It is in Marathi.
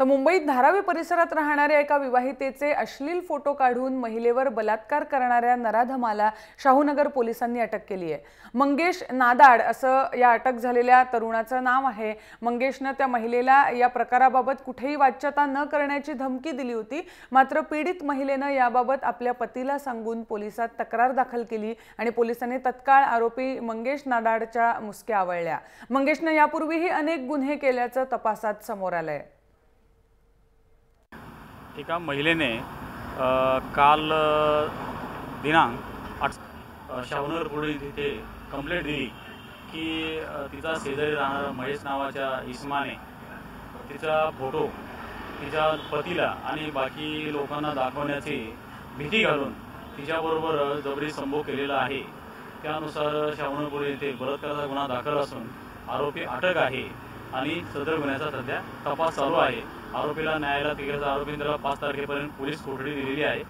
तर मुंबईत धारावी परिसरात राहणाऱ्या एका विवाहितेचे अश्लील फोटो काढून महिलेवर बलात्कार करणाऱ्या नराधमाला शाहूनगर पोलिसांनी अटक केली आहे। मंगेश नादाड असं या अटक झालेल्या तरुणाचं नाव आहे। मंगेशने त्या महिलेला या प्रकाराबाबत कुठेही वाच्यता न करण्याची धमकी दिली होती। मात्र पीडित महिलेने याबाबत आपल्या पतीला सांगून पोलिसात तक्रार दाखल केली आणि पोलिसांनी तत्काळ आरोपी मंगेश नादाडच्या मुसक्या आवळल्या। मंगेशने यापूर्वीही अनेक गुन्हे केल्याचं तपासात समोर आलंय। एका महिलेने काल दिनांक 8 शाहूनगर पोलीस इथे कंप्लेंट दिली की तिचा शेजारी राहणारा महेश नावाच्या इसमाने तिचा फोटो तिच्या पतीला आणि बाकी लोकांना दाखवण्याची भीती घालून तिच्याबरोबर जबरी संभोग केलेला आहे। त्यानुसार शाहूनगर पोलीस इथे बलात्काराचा गुन्हा दाखल असून आरोपी अटक आहे आणि सदर गुन्ह्याचा सध्या तपास चालू आहे। आरोपीला न्यायालयात गेल्याचा आरोपींना 5 तारखेपर्यंत पोलीस कोठडी दिलेली आहे।